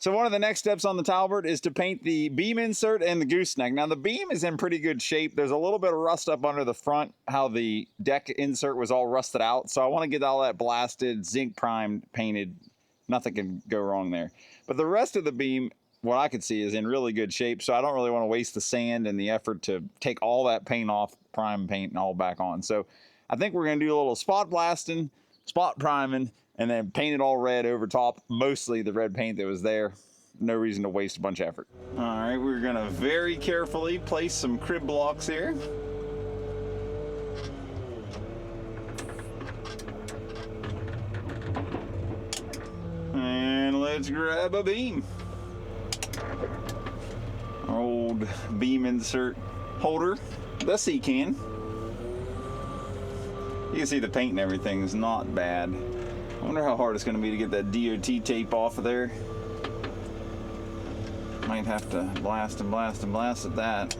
So one of the next steps on the Talbert is to paint the beam insert and the gooseneck. Now the beam is in pretty good shape. There's a little bit of rust up under the front, how the deck insert was all rusted out. So I want to get all that blasted, zinc primed, painted. Nothing can go wrong there. But the rest of the beam, what I could see, is in really good shape. So I don't really want to waste the sand and the effort to take all that paint off, prime paint, and all back on. So I think we're going to do a little spot blasting, spot priming, and then paint it all red over top, mostly the red paint that was there. No reason to waste a bunch of effort. All right, we're gonna very carefully place some crib blocks here. And let's grab a beam. Our old beam insert holder, the C-can. You can see the paint and everything is not bad. I wonder how hard it's going to be to get that DOT tape off of there. Might have to blast and blast and blast at that.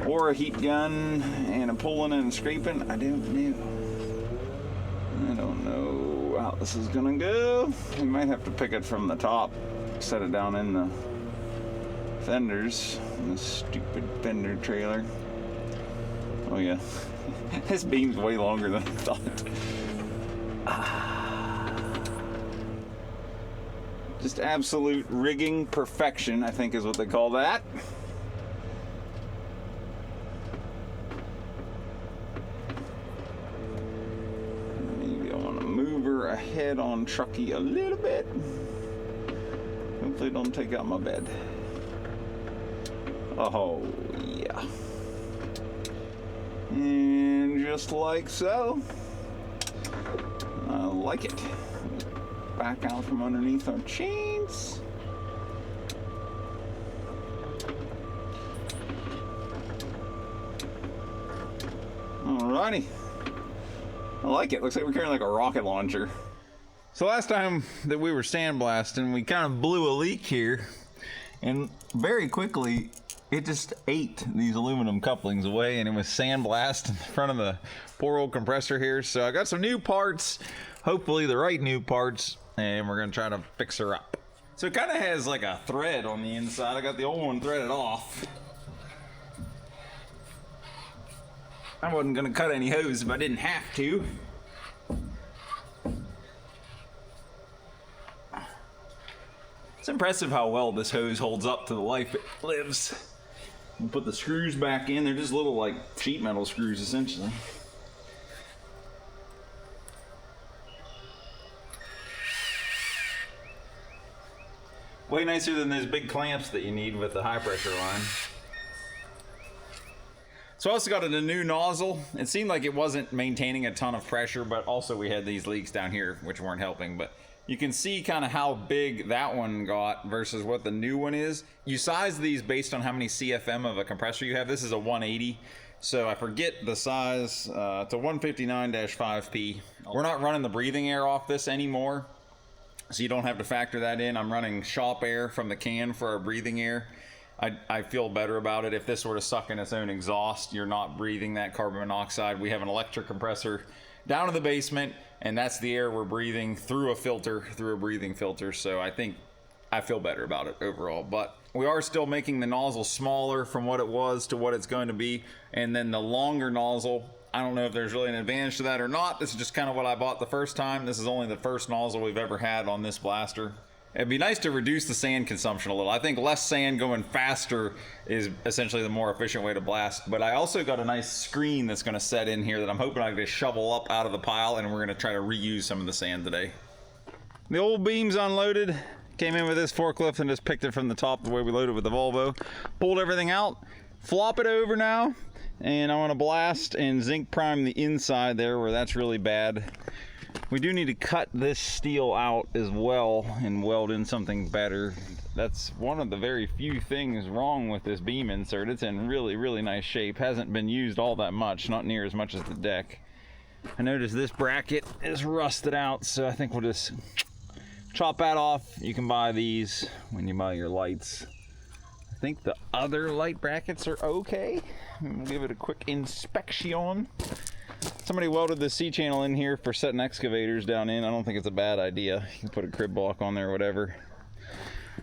Or a heat gun and a pulling and scraping. I don't know how this is going to go. We might have to pick it from the top. Set it down in the fenders. This stupid fender trailer. Oh yeah. This beam's way longer than I thought. Just absolute rigging perfection, I think is what they call that. Maybe I want to move her ahead on Truckee a little bit. Hopefully it don't take out my bed. Oh, yeah. And just like so. I like it. Back out from underneath our chains. Alrighty. I like it. Looks like we're carrying like a rocket launcher. So last time that we were sandblasting, we kind of blew a leak here, and very quickly it just ate these aluminum couplings away, and it was sandblasting in front of the poor old compressor here. So I got some new parts, hopefully the right new parts, and we're gonna try to fix her up. So it kind of has like a thread on the inside. I got the old one threaded off. I wasn't gonna cut any hose if I didn't have to. It's impressive how well this hose holds up to the life it lives. We'll put the screws back in. They're just little like sheet metal screws essentially. Way nicer than those big clamps that you need with the high pressure line. So I also got a new nozzle. It seemed like it wasn't maintaining a ton of pressure, but also we had these leaks down here which weren't helping. But you can see kind of how big that one got versus what the new one is. You size these based on how many CFM of a compressor you have. This is a 180. So I forget the size. It's a 159-5P. We're not running the breathing air off this anymore, so you don't have to factor that in. I'm running shop air from the can for our breathing air. I feel better about it. If this were to suck in its own exhaust, you're not breathing that carbon monoxide. We have an electric compressor down in the basement, and that's the air we're breathing through a filter, through a breathing filter. So I think I feel better about it overall. But we are still making the nozzle smaller from what it was to what it's going to be. And then the longer nozzle, I don't know if there's really an advantage to that or not. This is just kind of what I bought the first time. This is only the first nozzle we've ever had on this blaster. It'd be nice to reduce the sand consumption a little. I think less sand going faster is essentially the more efficient way to blast. But I also got a nice screen that's going to set in here that I'm hoping I can just shovel up out of the pile, and we're going to try to reuse some of the sand today. The old beam's unloaded. Came in with this forklift and just picked it from the top the way we loaded with the Volvo. Pulled everything out. Flop it over now. And I want to blast and zinc prime the inside there where that's really bad. We do need to cut this steel out as well and weld in something better. That's one of the very few things wrong with this beam insert. It's in really, really nice shape. Hasn't been used all that much, not near as much as the deck. I noticed this bracket is rusted out, so I think we'll just chop that off. You can buy these when you buy your lights. I think the other light brackets are okay. We'll give it a quick inspection. Somebody welded the C-channel in here for setting excavators down in. I don't think it's a bad idea. You can put a crib block on there or whatever.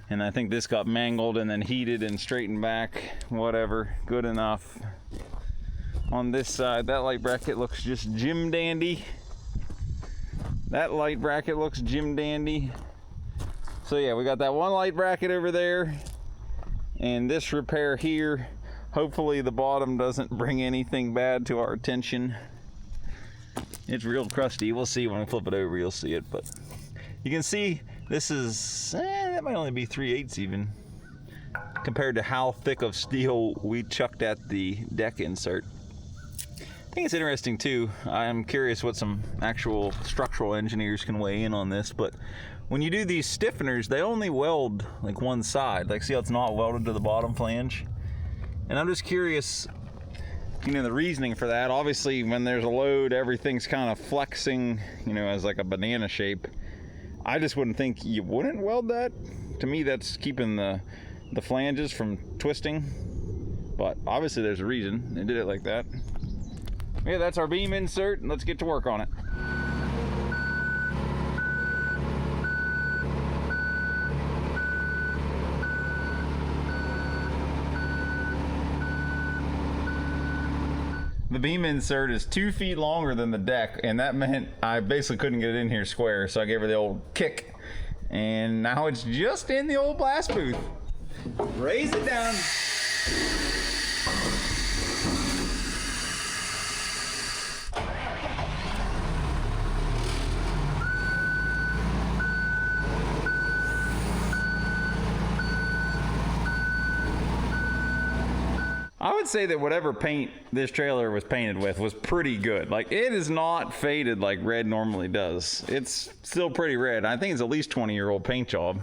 And I think this got mangled and then heated and straightened back. Whatever, good enough. On this side, that light bracket looks just Jim dandy. That light bracket looks Jim dandy. So yeah, we got that one light bracket over there. And this repair here. Hopefully the bottom doesn't bring anything bad to our attention. It's real crusty. We'll see when I flip it over, you'll see it. But you can see this is, that might only be 3/8 even, compared to how thick of steel we chucked at the deck insert. I think it's interesting too. I'm curious what some actual structural engineers can weigh in on this, but when you do these stiffeners, they only weld like one side. Like, see how it's not welded to the bottom flange? And I'm just curious, you know, the reasoning for that. Obviously, when there's a load, everything's kind of flexing, you know, as like a banana shape. I just wouldn't think you wouldn't weld that. To me, that's keeping the flanges from twisting. But obviously there's a reason they did it like that. Yeah, that's our beam insert, and let's get to work on it. The beam insert is 2 feet longer than the deck, and that meant I basically couldn't get it in here square, so I gave her the old kick, and now it's just in the old blast booth. Raise it down. I would say that whatever paint this trailer was painted with was pretty good. Like, it is not faded like red normally does. It's still pretty red. I think it's at least 20-year-old paint job.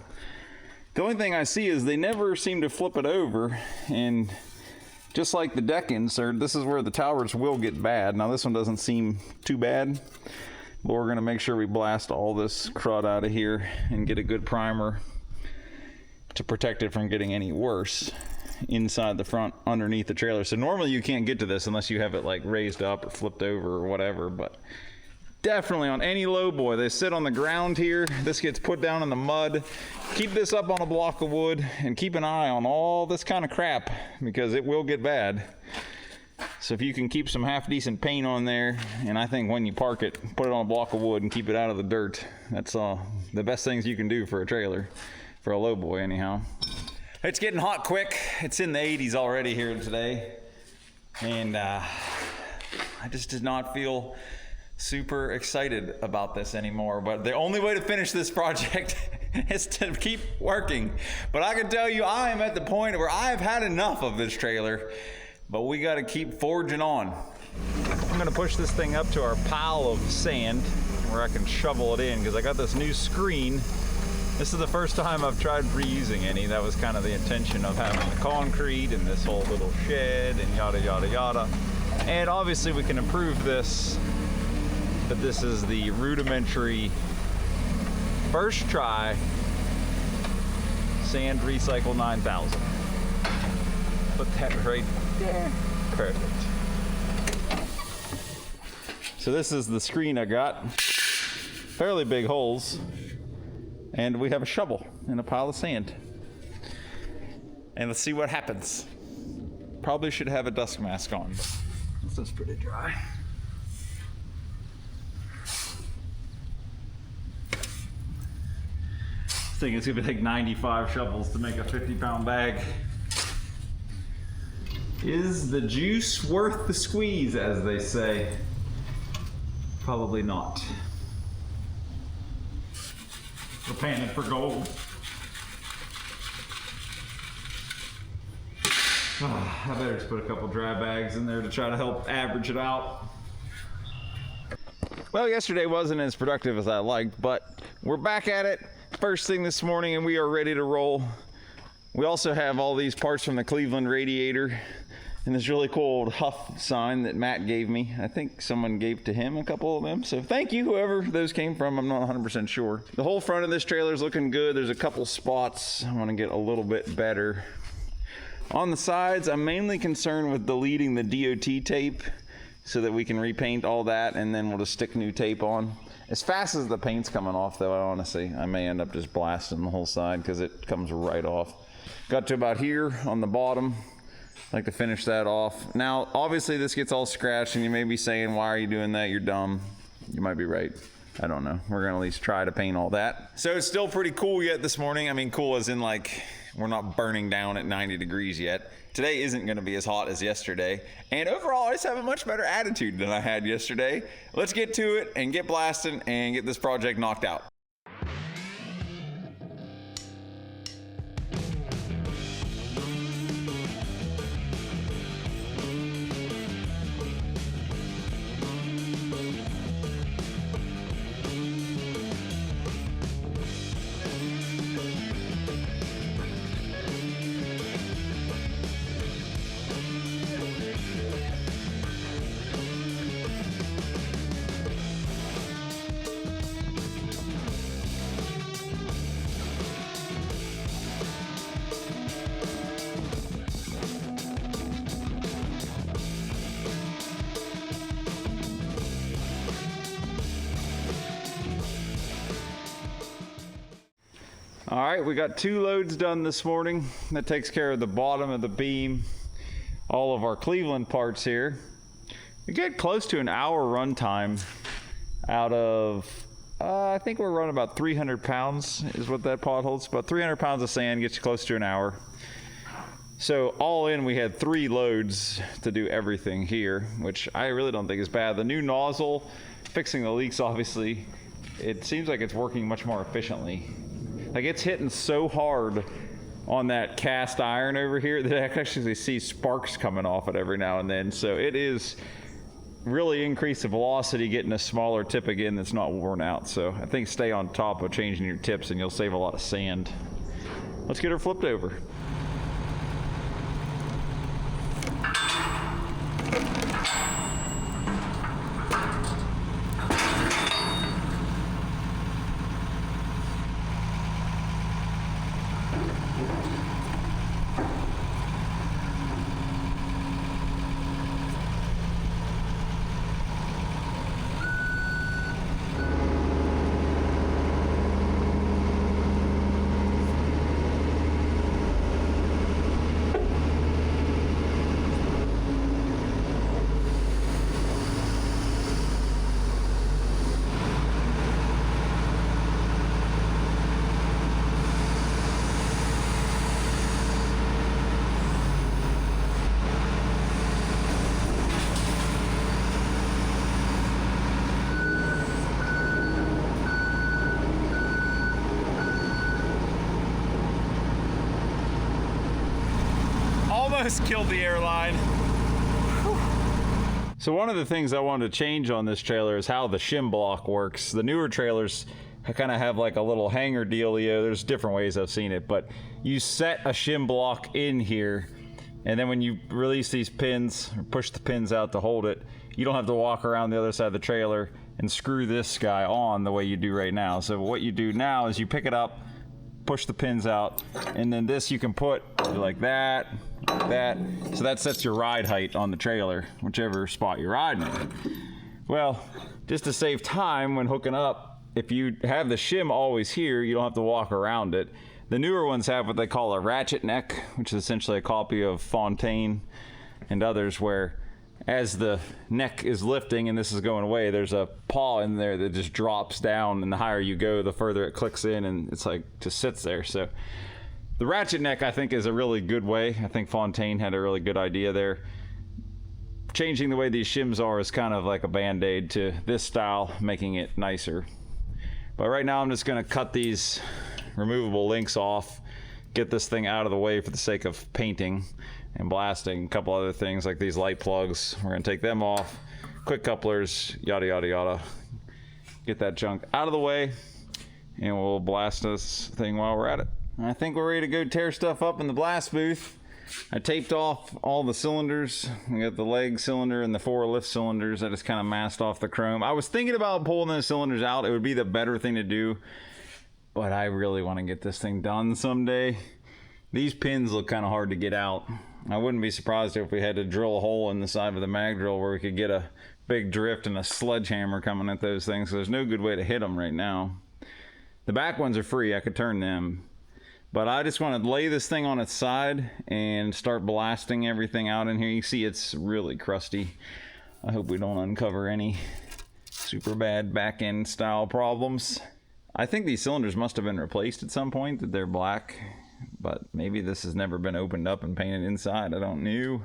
The only thing I see is they never seem to flip it over, and just like the deck insert, this is where the Talberts will get bad. Now this one doesn't seem too bad, but we're gonna make sure we blast all this crud out of here and get a good primer to protect it from getting any worse inside the front underneath the trailer. So normally you can't get to this unless you have it like raised up or flipped over or whatever, but definitely on any lowboy, they sit on the ground here. This gets put down in the mud. Keep this up on a block of wood and keep an eye on all this kind of crap because it will get bad. So if you can keep some half decent paint on there, and I think when you park it, put it on a block of wood and keep it out of the dirt. That's the best things you can do for a trailer, for a lowboy anyhow. It's getting hot quick. It's in the 80s already here today. And I just did not feel super excited about this anymore. But the only way to finish this project is to keep working. But I can tell you, I am at the point where I've had enough of this trailer. But we got to keep forging on. I'm going to push this thing up to our pile of sand where I can shovel it in because I got this new screen. This is the first time I've tried reusing any. That was kind of the intention of having the concrete and this whole little shed and yada, yada, yada. And obviously we can improve this, but this is the rudimentary first try Sand Recycle 9000. Put that right there. Perfect. So this is the screen I got. Fairly big holes. And we have a shovel and a pile of sand. And let's see what happens. Probably should have a dust mask on, but this is pretty dry. I think it's gonna take 95 shovels to make a 50-pound bag. Is the juice worth the squeeze, as they say? Probably not. We're paying it for gold. I better just put a couple dry bags in there to try to help average it out. Well, yesterday wasn't as productive as I liked, but we're back at it first thing this morning and we are ready to roll. We also have all these parts from the Cleveland radiator and this really cool old Huff sign that Matt gave me. I think someone gave to him a couple of them. So thank you, whoever those came from. I'm not 100% sure. The whole front of this trailer is looking good. There's a couple spots I want to get a little bit better. On the sides, I'm mainly concerned with deleting the DOT tape so that we can repaint all that and then we'll just stick new tape on. As fast as the paint's coming off though, honestly, I may end up just blasting the whole side because it comes right off. Got to about here on the bottom. Like to finish that off. Now, obviously this gets all scratched and you may be saying, why are you doing that? You're dumb. You might be right. I don't know. We're gonna at least try to paint all that. So it's still pretty cool yet this morning. I mean, cool as in like, we're not burning down at 90 degrees yet. Today isn't gonna be as hot as yesterday. And overall, I just have a much better attitude than I had yesterday. Let's get to it and get blasting and get this project knocked out. All right, we got 2 loads done this morning. That takes care of the bottom of the beam, all of our Cleveland parts here. We get close to an hour run time out of, I think we're running about 300 pounds is what that pot holds. About 300 pounds of sand gets you close to an hour. So all in, we had 3 loads to do everything here, which I really don't think is bad. The new nozzle, fixing the leaks, obviously, it seems like it's working much more efficiently. Like it's hitting so hard on that cast iron over here that I can actually see sparks coming off it every now and then. So it is really increased the velocity, getting a smaller tip again that's not worn out. So I think stay on top of changing your tips and you'll save a lot of sand. Let's get her flipped over. Almost killed the airline. So one of the things I wanted to change on this trailer is how the shim block works. The newer trailers kind of have like a little hanger dealio. There's different ways I've seen it, but you set a shim block in here, and then when you release these pins or push the pins out to hold it, you don't have to walk around the other side of the trailer and screw this guy on the way you do right now. So what you do now is you pick it up, push the pins out, and then this you can put like that, like that. So that sets your ride height on the trailer, whichever spot you're riding in. Well, just to save time when hooking up, if you have the shim always here, you don't have to walk around it. The newer ones have what they call a ratchet neck, which is essentially a copy of Fontaine and others, where as the neck is lifting and this is going away, there's a paw in there that just drops down, and the higher you go, the further it clicks in, and it's like just sits there. So the ratchet neck, I think, is a really good way. I think Fontaine had a really good idea there. Changing the way these shims are is kind of like a band-aid to this style, making it nicer. But right now I'm just going to cut these removable links off, get this thing out of the way for the sake of painting and blasting. A couple other things like these light plugs, we're going to take them off, quick couplers, yada yada yada. Get that junk out of the way, and we'll blast this thing while we're at it. I think we're ready to go tear stuff up in the blast booth. I taped off all the cylinders. We got the leg cylinder and the 4 lift cylinders. I just kind of masked off the chrome. I was thinking about pulling those cylinders out. It would be the better thing to do, but I really want to get this thing done someday. These pins look kind of hard to get out. I wouldn't be surprised if we had to drill a hole in the side of the mag drill where we could get a big drift and a sledgehammer coming at those things, so there's no good way to hit them right now. The back ones are free, I could turn them. But I just want to lay this thing on its side and start blasting everything out in here. You see it's really crusty. I hope we don't uncover any super bad back end style problems. I think these cylinders must have been replaced at some point, that they're black, but maybe this has never been opened up and painted inside. I don't know.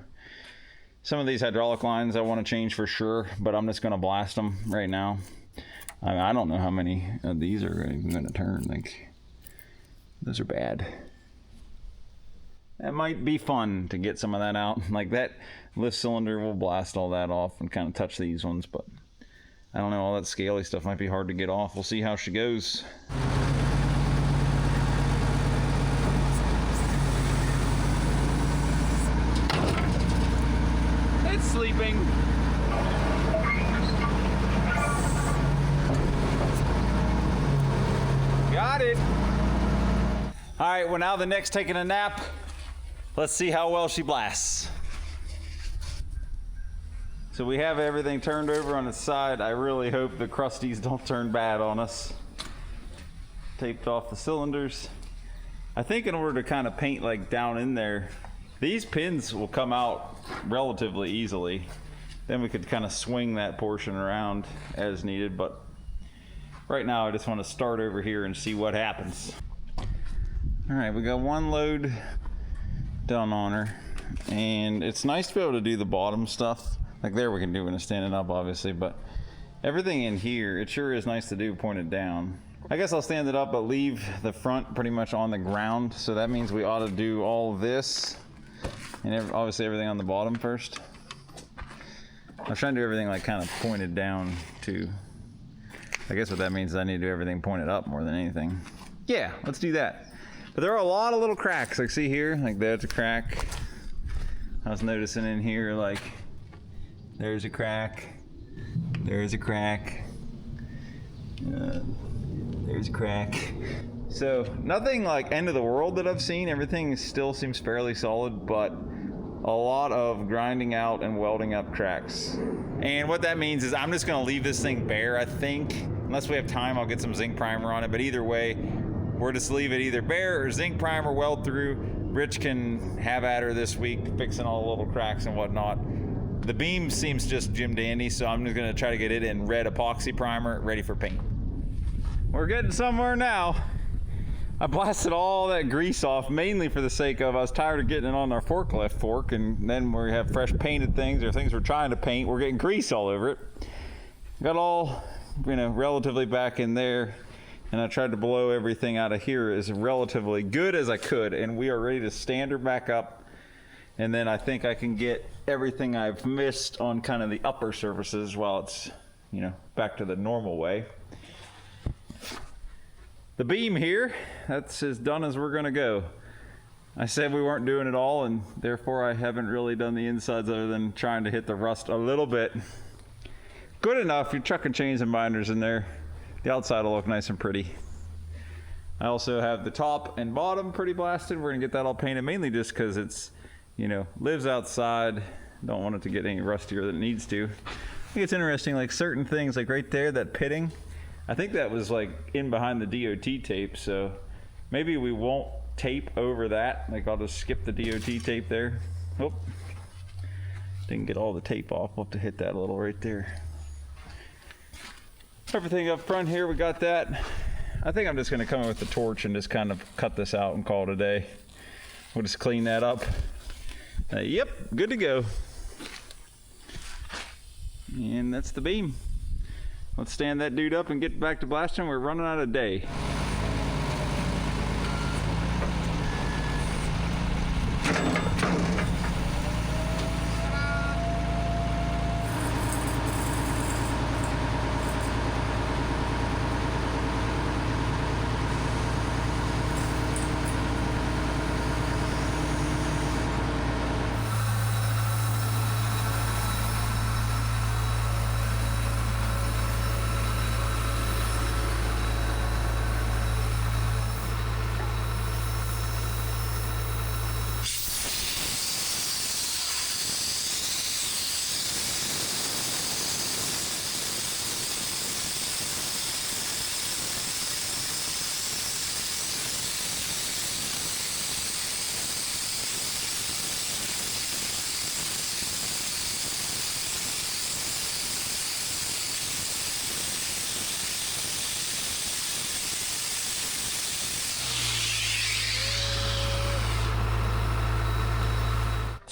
Some of these hydraulic lines I want to change for sure, but I'm just going to blast them right now. I mean, I don't know how many of these are even going to turn. Like, those are bad. That might be fun to get some of that out. Like that lift cylinder, we'll blast all that off and kind of touch these ones, but I don't know, all that scaly stuff might be hard to get off. We'll see how she goes. It's sleeping. Got it. All right, well now the neck's taking a nap. Let's see how well she blasts. So we have everything turned over on its side. I really hope the crusties don't turn bad on us. Taped off the cylinders. I think in order to kind of paint like down in there, these pins will come out relatively easily. Then we could kind of swing that portion around as needed, but right now I just want to start over here and see what happens. All right, we got one load done on her, and it's nice to be able to do the bottom stuff. Like there we can do when it's standing up, obviously, but everything in here, it sure is nice to do pointed down. I guess I'll stand it up, but leave the front pretty much on the ground. So that means we ought to do all this and obviously everything on the bottom first. I'm trying to do everything like kind of pointed down too. I guess what that means is I need to do everything pointed up more than anything. Yeah, let's do that. But there are a lot of little cracks. Like see here, like there's a crack. I was noticing in here, like there's a crack, there's a crack, there's a crack. So nothing like end of the world that I've seen. Everything still seems fairly solid, but a lot of grinding out and welding up cracks. And what that means is I'm just gonna leave this thing bare, I think. Unless we have time, I'll get some zinc primer on it, but either way, we're just leave it either bare or zinc primer, weld through. Rich can have at her this week, fixing all the little cracks and whatnot. The beam seems just Jim Dandy, so I'm just gonna try to get it in red epoxy primer, ready for paint. We're getting somewhere now. I blasted all that grease off, mainly for the sake of, I was tired of getting it on our forklift fork, and then we have fresh painted things or things we're trying to paint, we're getting grease all over it. Got all, relatively back in there, and I tried to blow everything out of here as relatively good as I could, and we are ready to stand her back up. And then I think I can get everything I've missed on kind of the upper surfaces while it's, back to the normal way. The beam here, that's as done as we're gonna go. I said we weren't doing it all, and therefore I haven't really done the insides other than trying to hit the rust a little bit. Good enough, you're chucking chains and binders in there. The outside will look nice and pretty. I also have the top and bottom pretty blasted. We're gonna get that all painted, mainly just because it's, lives outside. Don't want it to get any rustier than it needs to. I think it's interesting, like certain things, like right there, that pitting, I think that was like in behind the DOT tape, so maybe we won't tape over that. Like I'll just skip the DOT tape there. Oh, didn't get all the tape off. We'll have to hit that a little right there. Everything up front here, we got that. I think I'm just gonna come in with the torch and just kind of cut this out and call it a day. We'll just clean that up. Yep, good to go. And that's the beam. Let's stand that dude up and get back to blasting. We're running out of day.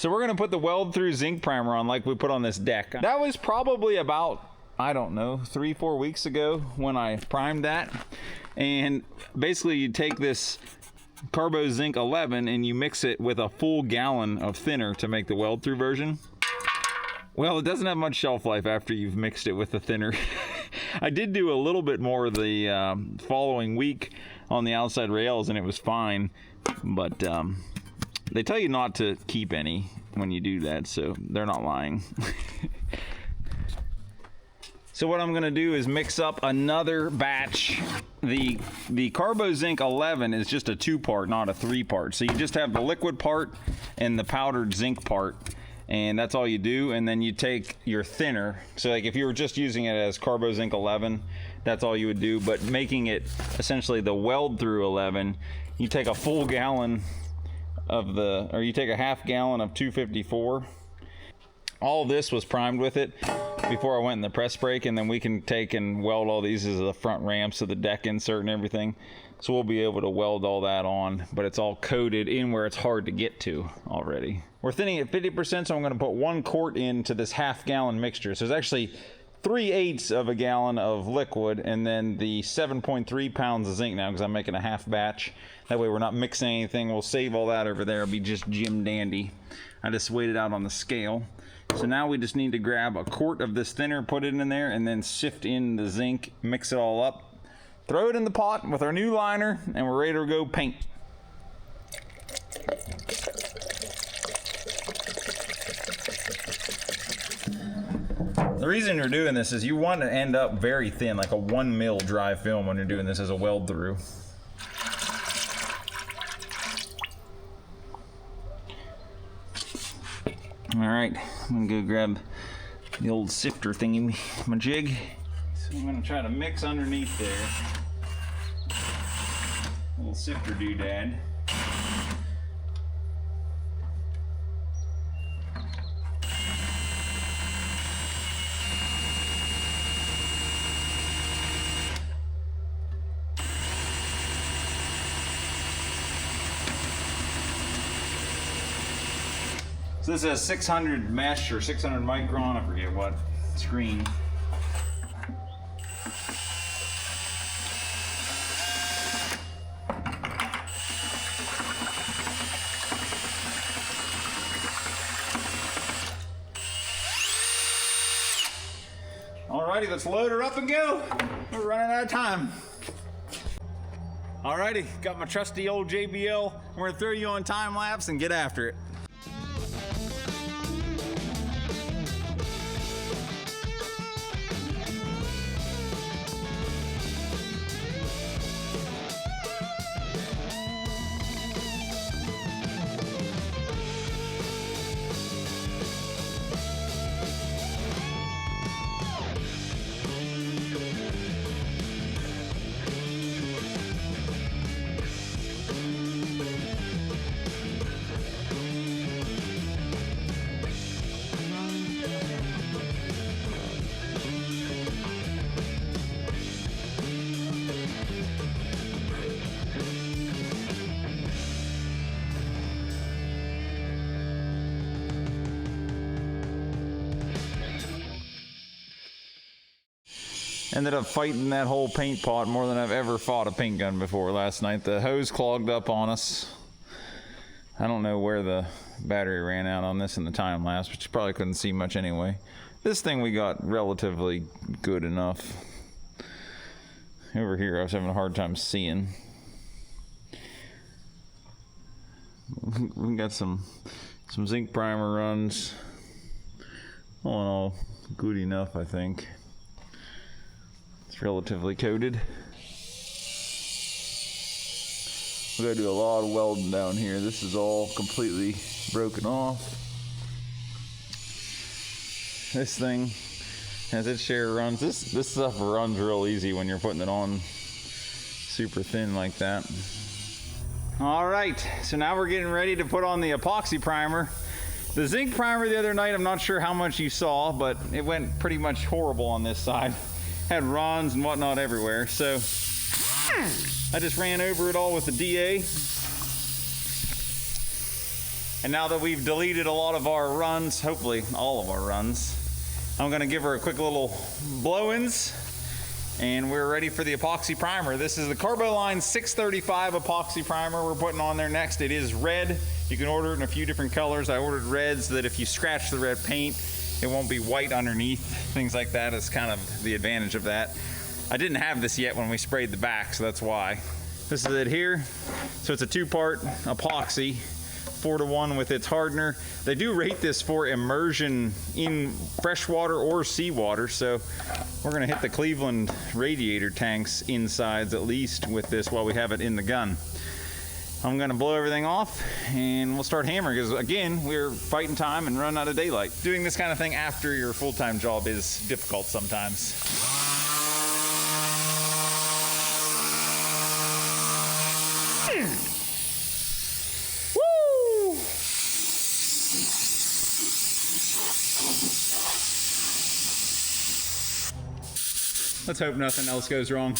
So we're gonna put the weld through zinc primer on like we put on this deck. That was probably about, I don't know, 3-4 weeks ago when I primed that. And basically you take this Carbo Zinc 11 and you mix it with a full gallon of thinner to make the weld through version. Well, it doesn't have much shelf life after you've mixed it with the thinner. I did do a little bit more the following week on the outside rails and it was fine, but they tell you not to keep any when you do that, so they're not lying. So what I'm gonna do is mix up another batch. The Carbo Zinc 11 is just a 2-part, not a 3-part. So you just have the liquid part and the powdered zinc part, and that's all you do. And then you take your thinner. So like if you were just using it as Carbo Zinc 11, that's all you would do. But making it essentially the weld through 11, you take a full gallon of or you take a half gallon of 254. All this was primed with it before I went in the press brake, and then we can take and weld all these as the front ramps of the deck insert and everything. So we'll be able to weld all that on, but it's all coated in where it's hard to get to already. We're thinning at 50%, so I'm gonna put 1 quart into this half gallon mixture. So it's actually 3/8 of a gallon of liquid, and then the 7.3 pounds of zinc now, because I'm making a half batch. That way we're not mixing anything. We'll save all that over there. It'll be just Jim Dandy. I just weighed it out on the scale. So now we just need to grab a quart of this thinner, put it in there, and then sift in the zinc, mix it all up, throw it in the pot with our new liner, and we're ready to go paint. The reason you're doing this is you want to end up very thin, like a 1 mil dry film when you're doing this as a weld through. All right, I'm gonna go grab the old sifter thingy, my jig. So I'm gonna try to mix underneath there. Little sifter doodad. So this is a 600 mesh or 600 micron, I forget what screen. Alrighty, let's load her up and go. We're running out of time. Alrighty, got my trusty old JBL. We're gonna throw you on time lapse and get after it. Ended up fighting that whole paint pot more than I've ever fought a paint gun before last night. The hose clogged up on us. I don't know where the battery ran out on this in the time lapse, but you probably couldn't see much anyway. This thing we got relatively good enough. Over here I was having a hard time seeing. We got some zinc primer runs. All in all, good enough, I think. It's relatively coated. We gotta do a lot of welding down here. This is all completely broken off. This thing has its share of runs. This stuff runs real easy when you're putting it on super thin like that. All right, so now we're getting ready to put on the epoxy primer. The zinc primer the other night, I'm not sure how much you saw, but it went pretty much horrible on this side. Had runs and whatnot everywhere, so I just ran over it all with the DA. And now that we've deleted a lot of our runs, hopefully all of our runs, I'm gonna give her a quick little blow-ins, and we're ready for the epoxy primer. This is the Carboline 635 epoxy primer we're putting on there next. It is red. You can order it in a few different colors. I ordered red so that if you scratch the red paint, it won't be white underneath. Things like that is kind of the advantage of that. I didn't have this yet when we sprayed the back, so that's why. This is it here. So it's a 2-part epoxy, 4-to-1 with its hardener. They do rate this for immersion in freshwater or seawater, so we're gonna hit the Cleveland radiator tanks insides at least with this while we have it in the gun. I'm gonna blow everything off and we'll start hammering, because again, we're fighting time and running out of daylight. Doing this kind of thing after your full-time job is difficult sometimes. Let's hope nothing else goes wrong.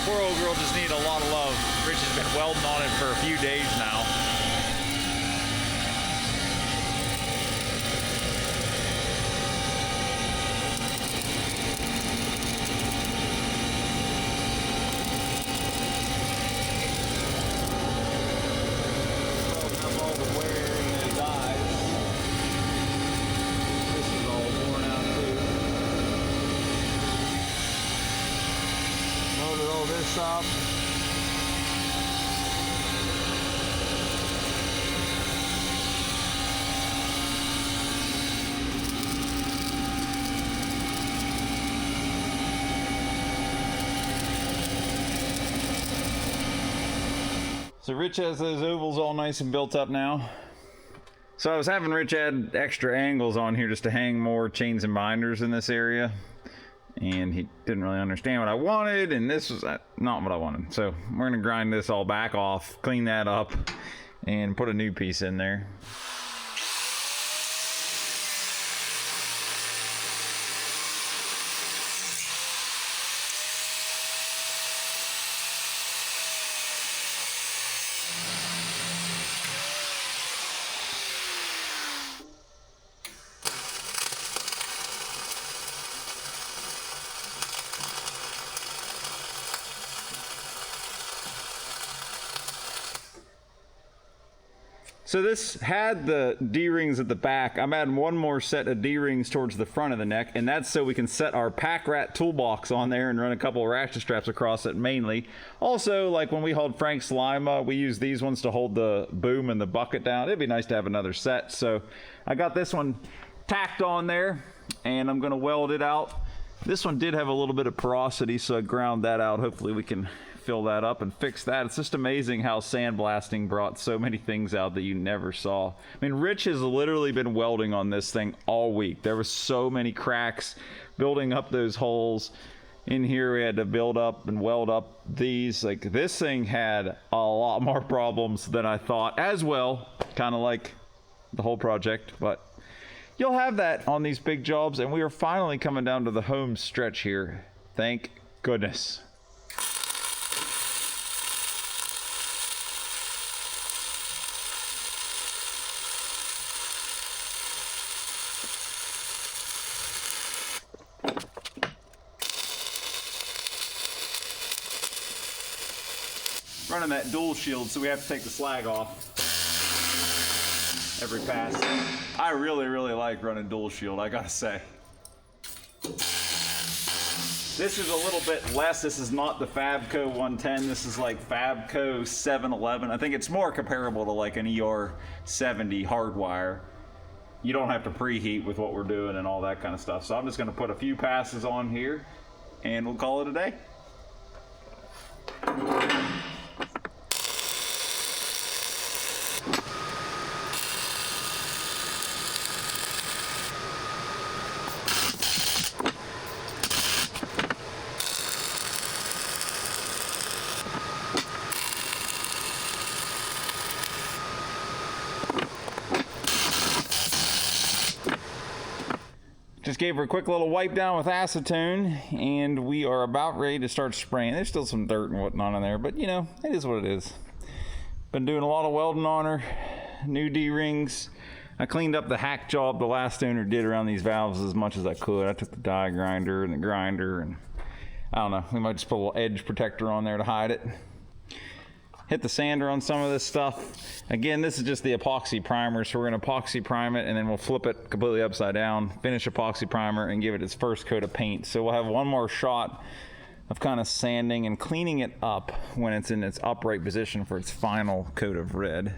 Poor old girl just needed a lot of love. Rich has been welding on it for a few days now. All the wear in his eyes. This is all worn out too. Motor all this up. So Rich has those ovals all nice and built up now. So I was having Rich add extra angles on here just to hang more chains and binders in this area. And he didn't really understand what I wanted, and this was not what I wanted. So we're gonna grind this all back off, clean that up, and put a new piece in there. So this had the D-rings at the back. I'm adding one more set of D-rings towards the front of the neck, and that's so we can set our pack rat toolbox on there and run a couple of ratchet straps across it mainly. Also, like when we hauled Frank's Lima, we use these ones to hold the boom and the bucket down. It'd be nice to have another set. So I got this one tacked on there, and I'm gonna weld it out. This one did have a little bit of porosity, so I ground that out. Hopefully we can fill that up and fix that. It's just amazing how sandblasting brought so many things out that you never saw. I mean, Rich has literally been welding on this thing all week. There were so many cracks building up those holes. In here we had to build up and weld up these. Like, this thing had a lot more problems than I thought as well, kind of like the whole project, but you'll have that on these big jobs, and we are finally coming down to the home stretch here. Thank goodness. running that dual shield, so we have to take the slag off every pass. I really like running dual shield, I gotta say. This is a little bit less. This is not the Fabco 110. This is like Fabco 711. I think it's more comparable to like an ER70 hardwire. You don't have to preheat with what we're doing and all that kind of stuff. So I'm just gonna put a few passes on here and we'll call it a day. Just gave her a quick little wipe down with acetone, and we are about ready to start spraying. There's still some dirt and whatnot in there, but you know, it is what it is. Been doing a lot of welding on her, new D-rings. I cleaned up the hack job the last owner did around these valves as much as I could. I took the die grinder and the grinder, and I don't know, we might just put a little edge protector on there to hide it. Hit the sander on some of this stuff. Again, this is just the epoxy primer, so we're gonna epoxy prime it and then we'll flip it completely upside down, finish epoxy primer and give it its first coat of paint. So we'll have one more shot of kind of sanding and cleaning it up when it's in its upright position for its final coat of red.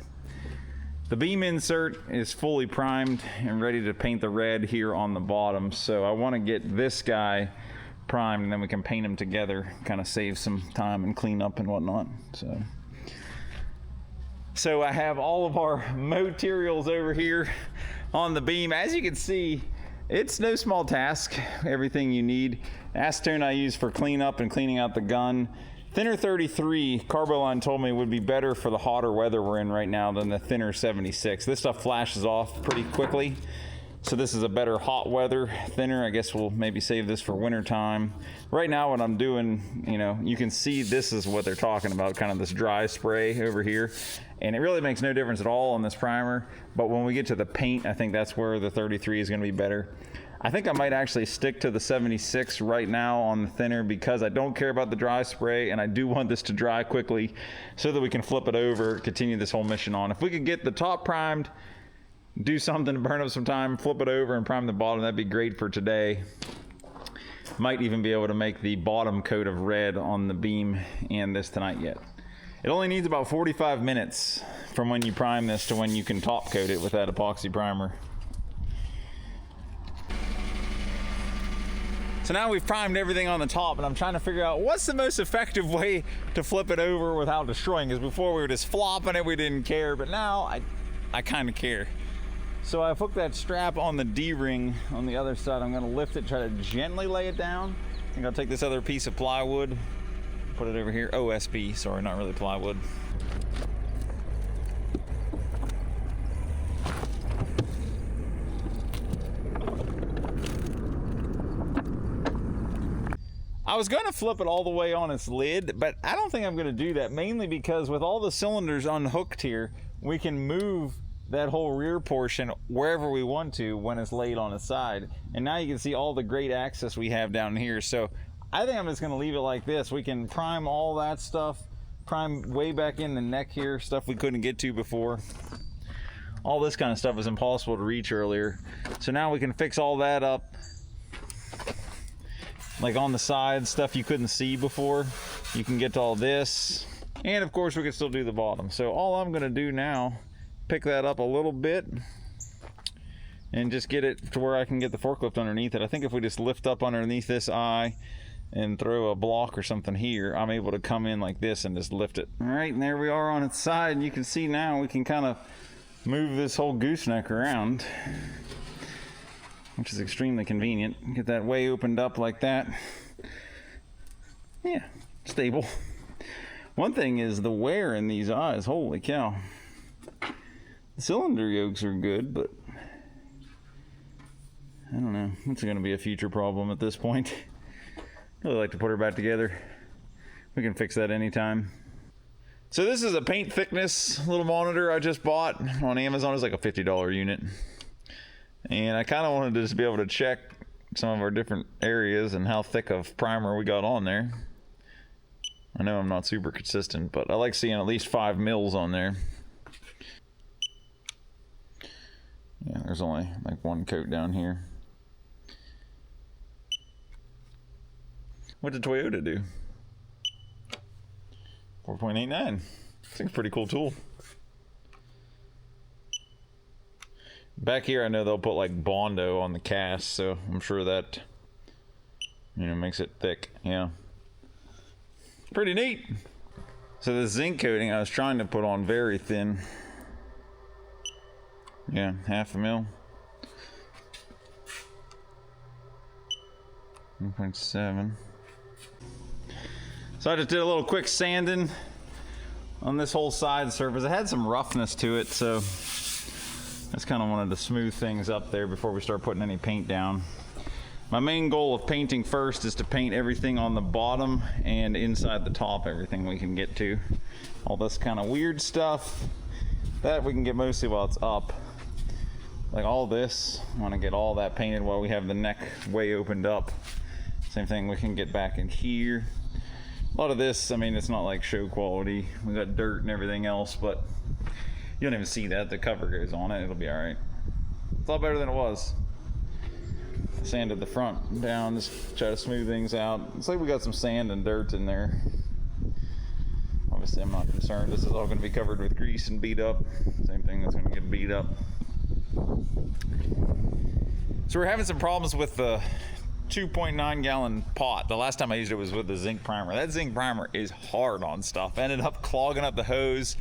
The beam insert is fully primed and ready to paint the red here on the bottom. So I wanna get this guy primed and then we can paint them together, kind of save some time and clean up and whatnot, So I have all of our materials over here on the beam. As you can see, it's no small task, everything you need. Acetone I use for cleanup and cleaning out the gun. Thinner 33, Carboline told me would be better for the hotter weather we're in right now than the thinner 76. This stuff flashes off pretty quickly. So this is a better hot weather thinner. I guess we'll maybe save this for winter time. Right now what I'm doing, you know, you can see this is what they're talking about, kind of this dry spray over here. And it really makes no difference at all on this primer. But when we get to the paint, I think that's where the 33 is gonna be better. I think I might actually stick to the 76 right now on the thinner because I don't care about the dry spray and I do want this to dry quickly so that we can flip it over, continue this whole mission on. If we could get the top primed, do something to burn up some time, flip it over and prime the bottom, that'd be great for today. Might even be able to make the bottom coat of red on the beam and this tonight yet. It only needs about 45 minutes from when you prime this to when you can top coat it with that epoxy primer. So now we've primed everything on the top and I'm trying to figure out what's the most effective way to flip it over without destroying it. Because before we were just flopping it, we didn't care, but now I kind of care. So I've hooked that strap on the D-ring on the other side. I'm gonna lift it, try to gently lay it down. I think I'll take this other piece of plywood, put it over here. OSB, sorry, not really plywood. I was gonna flip it all the way on its lid, but I don't think I'm gonna do that, mainly because with all the cylinders unhooked here, we can move that whole rear portion wherever we want to when it's laid on its side. And now you can see all the great access we have down here. So I think I'm just gonna leave it like this. We can prime all that stuff, prime way back in the neck here, stuff we couldn't get to before. All this kind of stuff was impossible to reach earlier. So now we can fix all that up. Like on the side, stuff you couldn't see before. You can get to all this. And of course we can still do the bottom. So all I'm gonna do now, pick that up a little bit and just get it to where I can get the forklift underneath it. I think if we just lift up underneath this eye and throw a block or something here, I'm able to come in like this and just lift it. All right, and there we are on its side. And you can see now we can kind of move this whole gooseneck around, which is extremely convenient. Get that way opened up like that. Yeah, stable. One thing is the wear in these eyes, holy cow. The cylinder yokes are good, but I don't know. It's going to be a future problem at this point. I'd really like to put her back together. We can fix that anytime. So this is a paint thickness little monitor I just bought on Amazon. It's like a $50 unit. And I kind of wanted to just be able to check some of our different areas and how thick of primer we got on there. I know I'm not super consistent, but I like seeing at least 5 mils on there. Yeah, there's only like 1 coat down here. What did Toyota do? 4.89. It's a pretty cool tool. Back here, I know they'll put like Bondo on the cast, so I'm sure that, you know, makes it thick. Yeah. Pretty neat. So the zinc coating I was trying to put on very thin. Yeah, 1/2 mil. 1.7. So I just did a little quick sanding on this whole side surface. It had some roughness to it, so I just kind of wanted to smooth things up there before we start putting any paint down. My main goal of painting first is to paint everything on the bottom and inside the top, everything we can get to. All this kind of weird stuff, that we can get mostly while it's up. Like all this, I want to get all that painted while we have the neck way opened up. Same thing we can get back in here. A lot of this, I mean, it's not like show quality. We got dirt and everything else, but you don't even see that. The cover goes on it, it'll be all right. It's a lot better than it was. Sanded the front down, just try to smooth things out. It's like we got some sand and dirt in there. Obviously, I'm not concerned. This is all going to be covered with grease and beat up. Same thing that's going to get beat up. So we're having some problems with the 2.9 gallon pot. The last time I used it was with the zinc primer. That zinc primer is hard on stuff. I ended up clogging up the hose.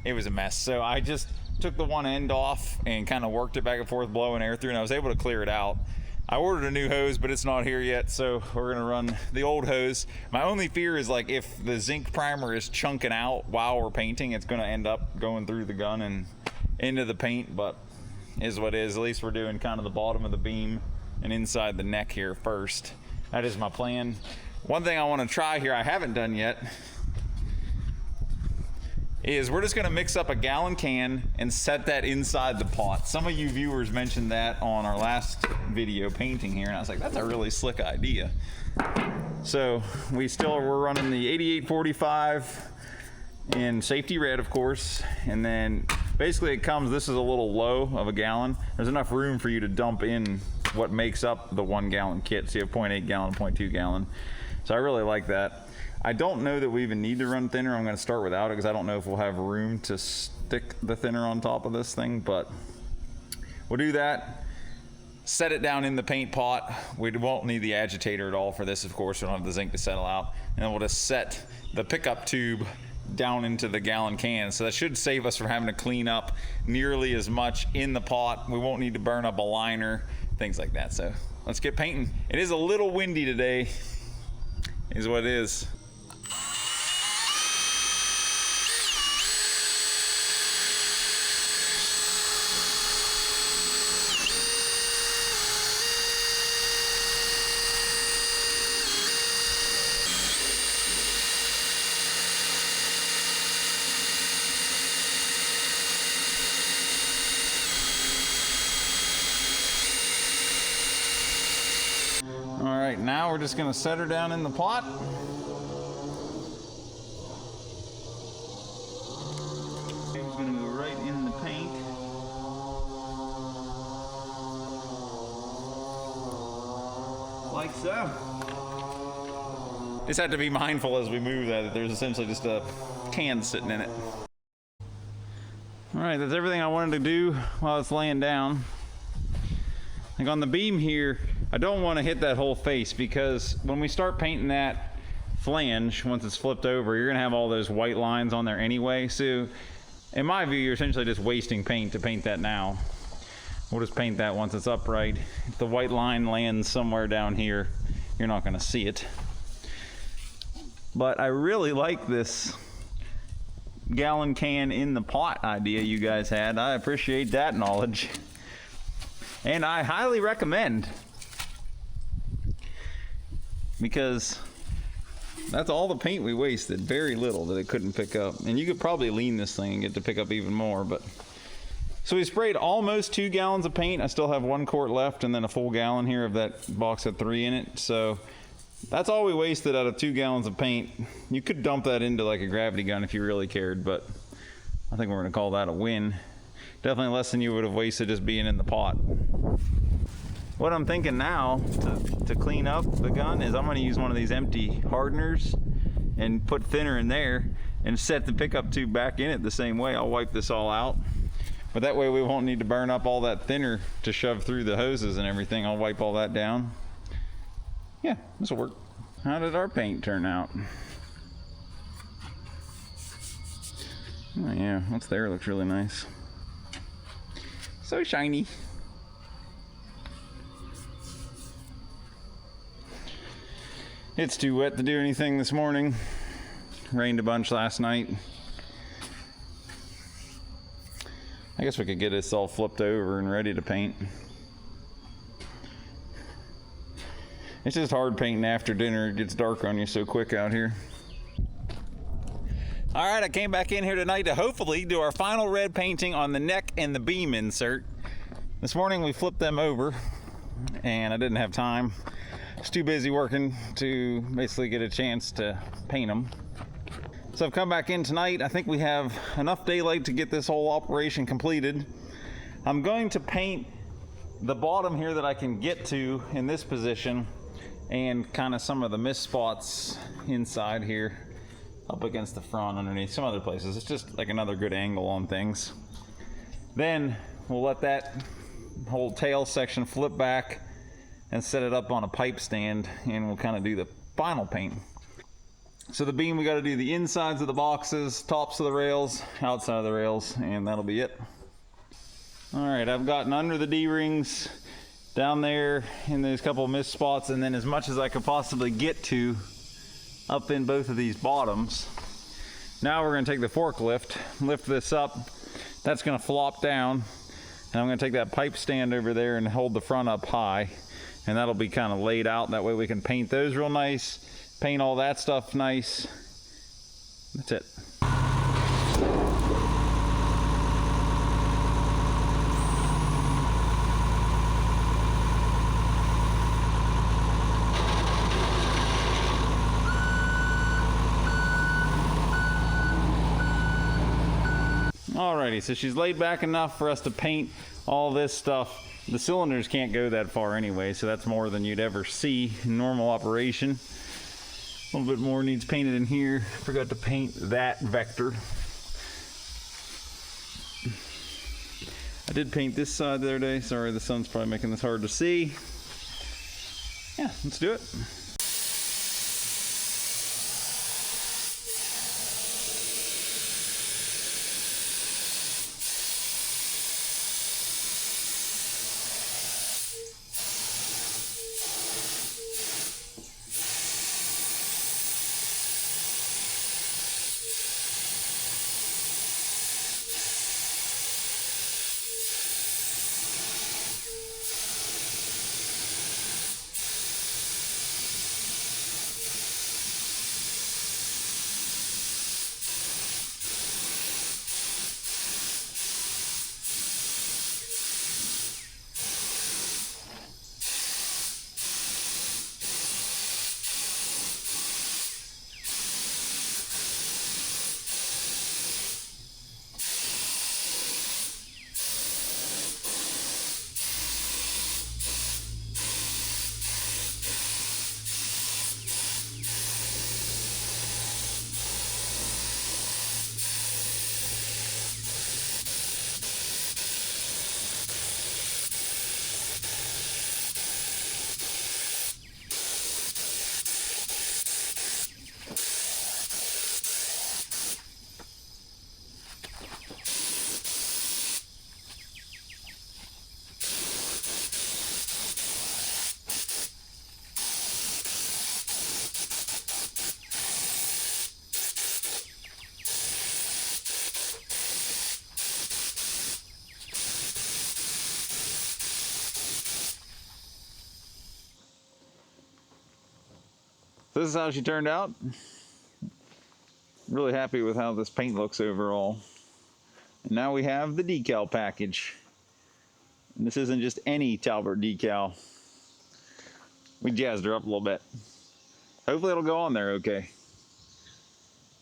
It was a mess. So I just took the one end off and kind of worked it back and forth, blowing air through, and I was able to clear it out. I ordered a new hose, but it's not here yet, so we're gonna run the old hose. My only fear is like if the zinc primer is chunking out while we're painting, it's gonna end up going through the gun and into the paint, but is what is. At least we're doing kind of the bottom of the beam and inside the neck here first. That is my plan. One thing I want to try here I haven't done yet is we're just going to mix up a gallon can and set that inside the pot. Some of you viewers mentioned that on our last video painting here, and I was like, that's a really slick idea. So we're running the 8845 in safety red, of course, and then basically it comes, this is a little low of a gallon. There's enough room for you to dump in what makes up the 1 gallon kit. So you have 0.8 gallon, 0.2 gallon. So I really like that. I don't know that we even need to run thinner. I'm going to start without it because I don't know if we'll have room to stick the thinner on top of this thing, but we'll do that. Set it down in the paint pot. We won't need the agitator at all for this, of course. We don't have the zinc to settle out. And then we'll just set the pickup tube down into the gallon can. So that should save us from having to clean up nearly as much in the pot. We won't need to burn up a liner, things like that. So let's get painting. It is a little windy today, is what it is. Alright, now we're just going to set her down in the pot. It's going to go right in the paint. Like so. Just have to be mindful as we move that there's essentially just a can sitting in it. Alright, that's everything I wanted to do while it's laying down. Like on the beam here, I don't want to hit that whole face because when we start painting that flange, once it's flipped over, you're gonna have all those white lines on there anyway. So in my view, you're essentially just wasting paint to paint that now. We'll just paint that once it's upright. If the white line lands somewhere down here, you're not gonna see it. But I really like this gallon can in the pot idea you guys had. I appreciate that knowledge. And I highly recommend, because that's all the paint we wasted, very little that it couldn't pick up. And you could probably lean this thing and get to pick up even more, but. So we sprayed almost 2 gallons of paint. I still have 1 quart left and then a full gallon here of that box of 3 in it. So That's all we wasted out of 2 gallons of paint. You could dump that into like a gravity gun if you really cared, but I think we're gonna call that a win. Definitely less than you would have wasted just being in the pot. What I'm thinking now to clean up the gun is I'm gonna use one of these empty hardeners and put thinner in there and set the pickup tube back in it the same way. I'll wipe this all out, but that way we won't need to burn up all that thinner to shove through the hoses and everything. I'll wipe all that down. Yeah, this will work. How did our paint turn out? Oh yeah, what's there looks really nice. So shiny. It's too wet to do anything this morning. Rained a bunch last night. I guess we could get this all flipped over and ready to paint. It's just hard painting after dinner. It gets dark on you so quick out here. All right, I came back in here tonight to hopefully do our final red painting on the neck and the beam insert. This morning we flipped them over and I didn't have time. I was too busy working to basically get a chance to paint them. So I've come back in tonight. I think we have enough daylight to get this whole operation completed. I'm going to paint the bottom here that I can get to in this position and kind of some of the mist spots inside here up against the front underneath some other places. It's just like another good angle on things. Then we'll let that whole tail section flip back and set it up on a pipe stand and we'll kind of do the final paint. So the beam, we got to do the insides of the boxes, tops of the rails, outside of the rails, and that'll be it. All right, I've gotten under the D-rings down there in these couple of mist spots, and then as much as I could possibly get to up in both of these bottoms. Now we're going to take the forklift, lift this up. That's going to flop down, and I'm going to take that pipe stand over there and hold the front up high, and that'll be kind of laid out. That way we can paint those real nice, paint all that stuff nice. That's it. Alrighty, so she's laid back enough for us to paint all this stuff. The cylinders can't go that far anyway, so that's more than you'd ever see in normal operation. A little bit more needs painted in here. Forgot to paint that vector. I did paint this side the other day. Sorry, the sun's probably making this hard to see. Yeah, let's do it. This is how she turned out. Really happy with how this paint looks overall. And now we have the decal package. And this isn't just any Talbert decal. We jazzed her up a little bit. Hopefully it'll go on there okay.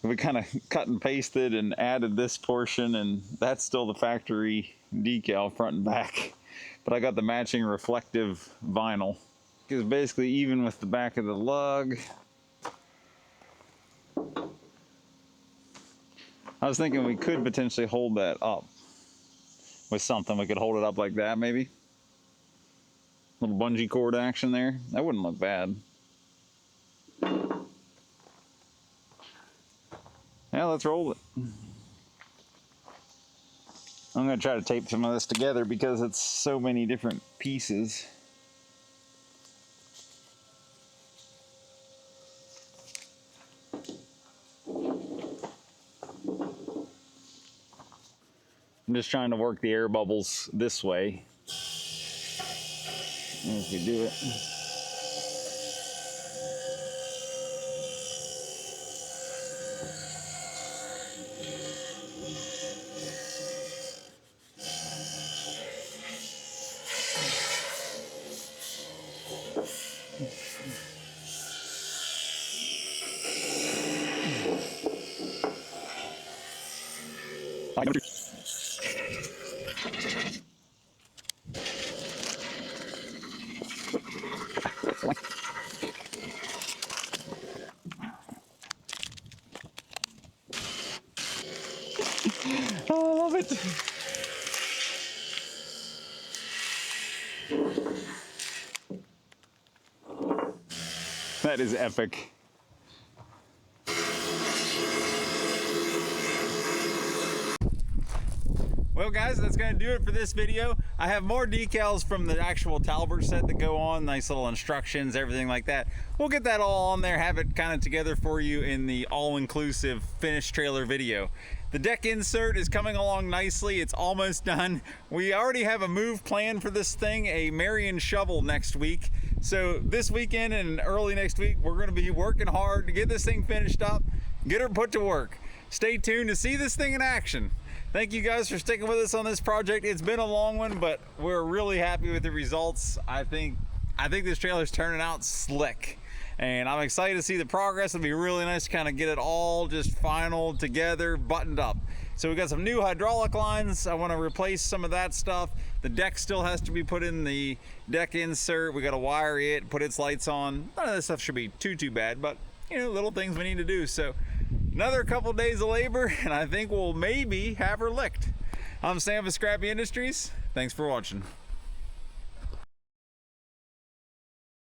We kind of cut and pasted and added this portion, and that's still the factory decal front and back. But I got the matching reflective vinyl. Because basically even with the back of the lug. I was thinking we could potentially hold that up with something. We could hold it up like that maybe. Little bungee cord action there. That wouldn't look bad. Yeah, let's roll it. I'm going to try to tape some of this together because it's so many different pieces. I'm just trying to work the air bubbles this way. If we do it. Oh, I love it. That is epic. Well guys, that's going to do it for this video. I have more decals from the actual Talbert set that go on, nice little instructions, everything like that. We'll get that all on there, have it kind of together for you in the all-inclusive finished trailer video. The deck insert is coming along nicely. It's almost done. We already have a move planned for this thing, a Marion shovel next week. So this weekend and early next week, we're going to be working hard to get this thing finished up, get her put to work. Stay tuned to see this thing in action. Thank you guys for sticking with us on this project. It's been a long one, but we're really happy with the results. I think this trailer's turning out slick, and I'm excited to see the progress. It'll be really nice to kind of get it all just final together, buttoned up. So we got some new hydraulic lines. I want to replace some of that stuff. The deck still has to be put in the deck insert. We got to wire it, put its lights on. None of this stuff should be too bad, but you know, little things we need to do. So another couple days of labor, and I think we'll maybe have her licked. I'm Sam with Scrappy Industries. Thanks for watching.